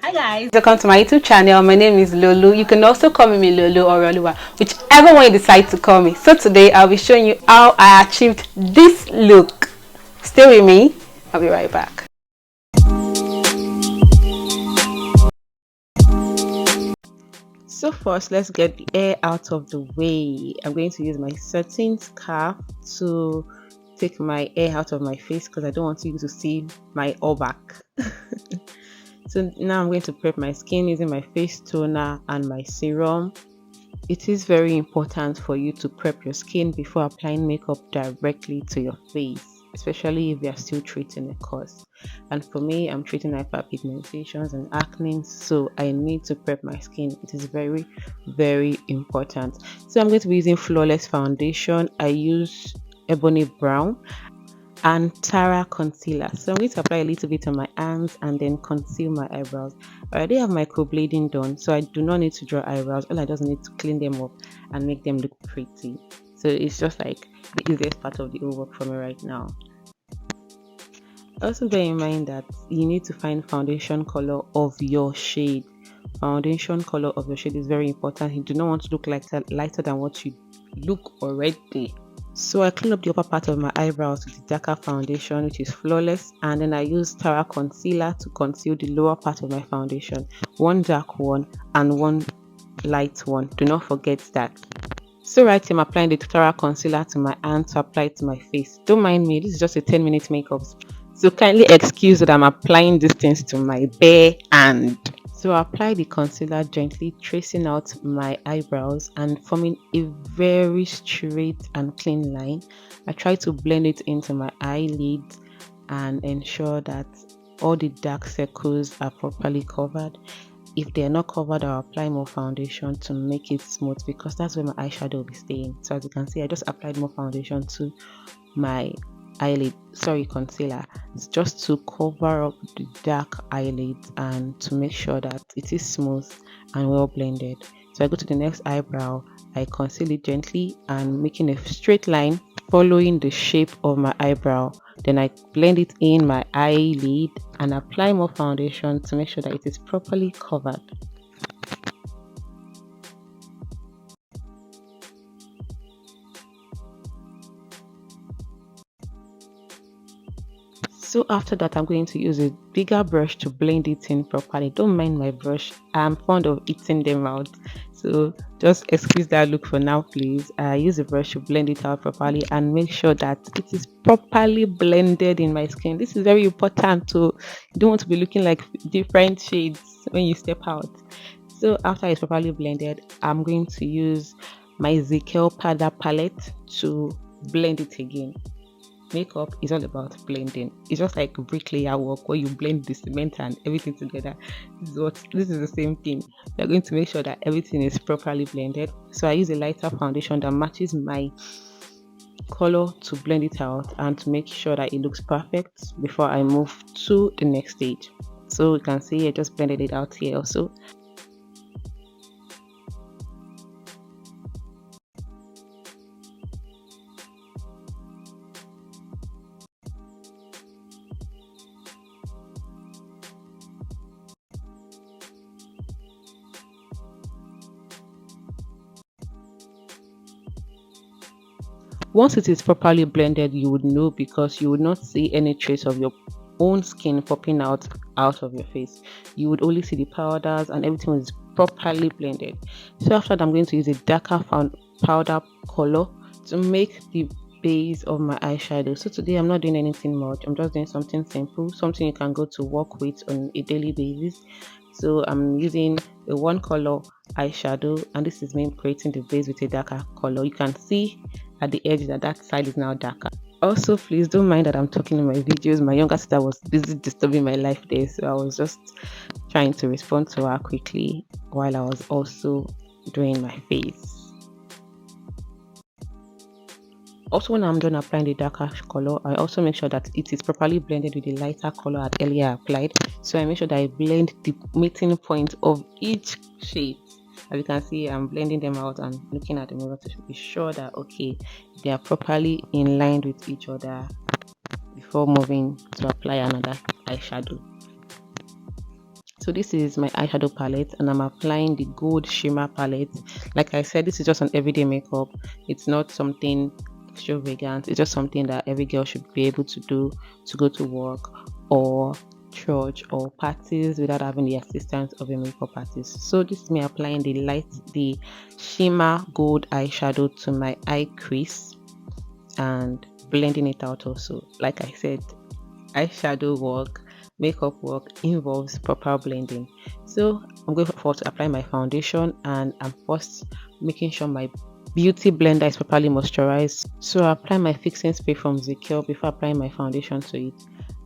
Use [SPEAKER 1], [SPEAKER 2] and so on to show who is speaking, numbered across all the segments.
[SPEAKER 1] Hi guys, welcome to my YouTube channel. My name is Lolu. You can also call me Lolu or Oluwa, whichever one you decide to call me. So today I'll be showing you how I achieved this look. Stay with me. I'll be right back. So first, let's get the hair out of the way. I'm going to use my satin scarf to take my hair out of my face because I don't want you to see my all back. So now I'm going to prep my skin using my face toner and my serum. It is very important for you to prep your skin before applying makeup directly to your face, especially if you are still treating a cause. And for me, I'm treating hyperpigmentations and acne, so I need to prep my skin. It is very, very important. So I'm going to be using Flawless Foundation. I use Ebony Brown and Tara concealer. So I'm going to apply a little bit on my hands and then conceal my eyebrows. I already have microblading done, so I do not need to draw eyebrows. All I just need to clean them up and make them look pretty. So it's just like the easiest part of the whole work for me right now. Also bear in mind that you need to find foundation color of your shade. Foundation color of your shade is very important. You do not want to look like lighter than what you look already. So I clean up the upper part of my eyebrows with the darker foundation, which is Flawless, and then I use Tara concealer to conceal the lower part of my foundation. One dark one and one light one. Do not forget that. So right here, I'm applying the Tara concealer to my hand to apply it to my face. Don't mind me, this is just a 10-minute makeup. So kindly excuse that I'm applying these things to my bare hand. So I apply the concealer gently, tracing out my eyebrows and forming a very straight and clean line. I try to blend it into my eyelids and ensure that all the dark circles are properly covered. If they are not covered, I'll apply more foundation to make it smooth because that's where my eyeshadow will be staying. So as you can see, I just applied more foundation to my concealer. It's just to cover up the dark eyelids and to make sure that it is smooth and well blended. So I go to the next eyebrow, I conceal it gently and making a straight line following the shape of my eyebrow. Then I blend it in my eyelid and apply more foundation to make sure that it is properly covered. So after that, I'm going to use a bigger brush to blend it in properly. Don't mind my brush, I'm fond of eating them out, so just excuse that look for now please. I use a brush to blend it out properly and make sure that it is properly blended in my skin. This is very important, so you don't want to be looking like different shades when you step out. So after it's properly blended, I'm going to use my Zickel powder palette to blend it again. Makeup is all about blending. It's just like bricklayer work where you blend the cement and everything together. This is the same thing. We're going to make sure that everything is properly blended. So I use a lighter foundation that matches my color to blend it out and to make sure that it looks perfect before I move to the next stage. So you can see I just blended it out here also. Once it is properly blended, you would know because you would not see any trace of your own skin popping out of your face. You would only see the powders and everything is properly blended. So after that, I'm going to use a darker powder color to make the base of my eyeshadow. So today I'm not doing anything much. I'm just doing something simple, something you can go to work with on a daily basis. So I'm using a one color eyeshadow and this is me creating the base with a darker color. You can see at the edge that side is now darker. Also, please don't mind that I'm talking in my videos. My younger sister was busy disturbing my life there, so I was just trying to respond to her quickly while I was also doing my face. Also, when I'm done applying the darker color, I also make sure that it is properly blended with the lighter color I had earlier applied. So I make sure that I blend the meeting point of each shade. As you can see, I'm blending them out and looking at the mirror to be sure that okay, they are properly in line with each other before moving to apply another eyeshadow. So this is my eyeshadow palette, and I'm applying the gold shimmer palette. Like I said, this is just an everyday makeup. It's not something extravagant. It's just something that every girl should be able to do to go to work or church or parties without having the assistance of a makeup artist. So this is me applying the shimmer gold eyeshadow to my eye crease and blending it out also. Like I said, eyeshadow work, makeup work involves proper blending. So I'm going forward to apply my foundation, and I'm first making sure my beauty blender is properly moisturized. So I apply my fixing spray from Zicure before applying my foundation to it.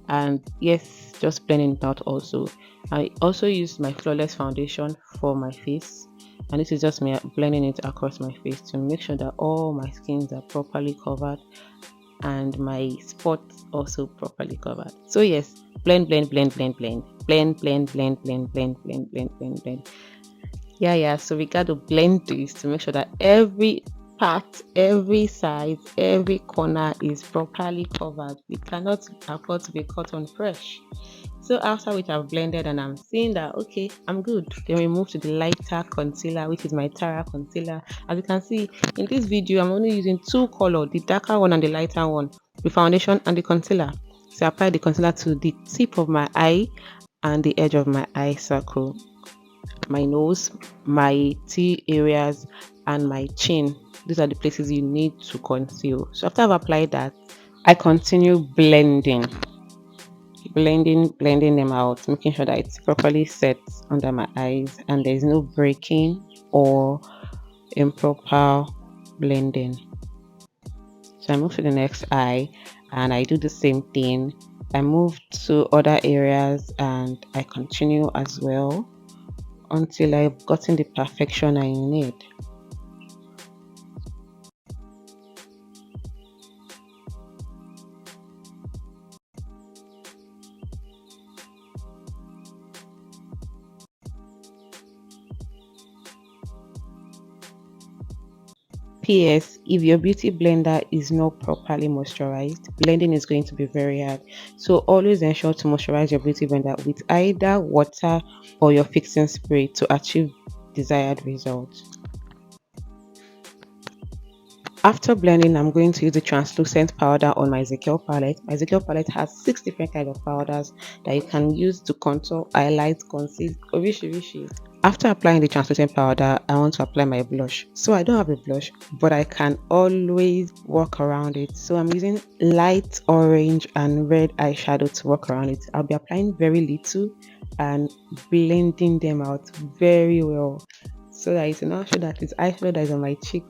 [SPEAKER 1] And yes, just blending it out also. I also use my flawless foundation for my face, and this is just me blending it across my face to make sure that all my skins are properly covered and my spots also properly covered. So yes, blend, blend, blend, blend, blend, blend, blend, blend, blend, blend, blend, blend, blend, blend. Yeah. So we got to blend this to make sure that every part, every side, every corner is properly covered. We cannot afford to be caught on fresh. So after which I've blended and I'm seeing that okay, I'm good. Then we move to the lighter concealer, which is my Tara concealer. As you can see in this video, I'm only using two colors, the darker one and the lighter one, the foundation and the concealer. So I apply the concealer to the tip of my eye and the edge of my eye circle, my nose, my T areas, and my chin. These are the places you need to conceal. So after I've applied that, I continue blending them out, making sure that it's properly set under my eyes and there's no breaking or improper blending. So I move to the next eye and I do the same thing. I move to other areas and I continue as well until I've gotten the perfection I need. PS, if your beauty blender is not properly moisturized, blending is going to be very hard. So always ensure to moisturize your beauty blender with either water or your fixing spray to achieve desired results. After blending, I'm going to use the translucent powder on my Ezekiel palette. My Ezekiel palette has 6 different kinds of powders that you can use to contour, highlight, conceal, orishi. After applying the translucent powder, I want to apply my blush. So I don't have a blush, but I can always work around it. So I'm using light orange and red eyeshadow to work around it. I'll be applying very little and blending them out very well so that it's not sure that it's eyeshadow that is on my cheek.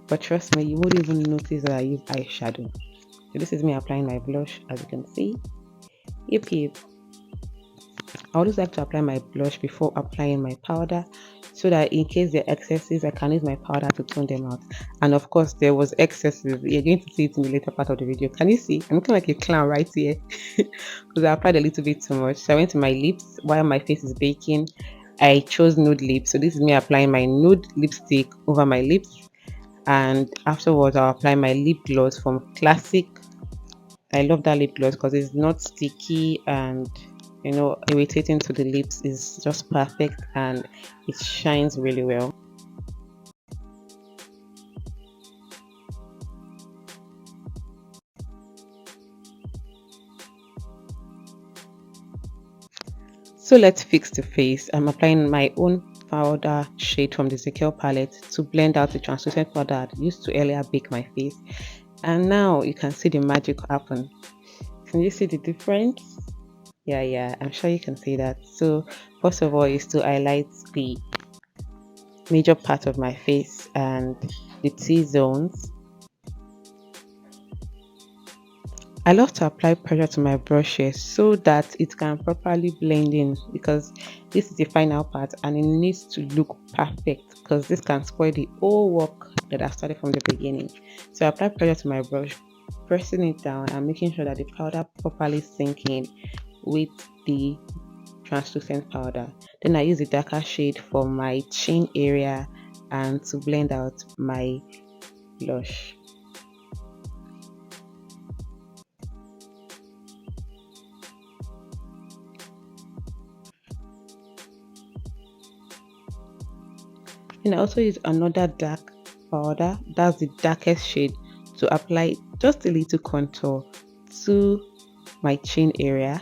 [SPEAKER 1] But trust me, you won't even notice that I use eyeshadow. So this is me applying my blush, as you can see. Yep. I always like to apply my blush before applying my powder so that in case there are excesses, I can use my powder to tone them out. And of course, there was excesses. You're going to see it in the later part of the video. Can you see? I'm looking like a clown right here because I applied a little bit too much. So I went to my lips while my face is baking. I chose nude lips. So this is me applying my nude lipstick over my lips. And afterwards, I'll apply my lip gloss from Classic. I love that lip gloss because it's not sticky and irritating to the lips. Is just perfect and it shines really well. So let's fix the face. I'm applying my own powder shade from the Ezekiel palette to blend out the translucent powder I used to earlier bake my face. And now you can see the magic happen. Can you see the difference? Yeah, I'm sure you can see that. So first of all is to highlight the major part of my face and the T-zones. I love to apply pressure to my brushes so that it can properly blend in because this is the final part and it needs to look perfect because this can spoil the whole work that I started from the beginning. So I apply pressure to my brush, pressing it down and making sure that the powder properly sinks in with the translucent powder. Then I use the darker shade for my chin area and to blend out my blush. And I also use another dark powder, that's the darkest shade, to apply just a little contour to my chin area.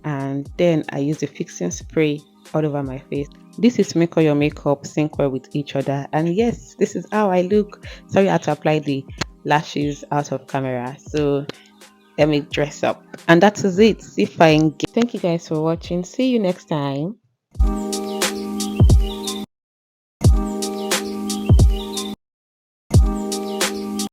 [SPEAKER 1] And then I use the fixing spray all over my face. This is to make all your makeup sync well with each other. And yes, this is how I look. Sorry, I had to apply the lashes out of camera. So let me dress up. And that is it. If I engage. Thank you guys for watching. See you next time.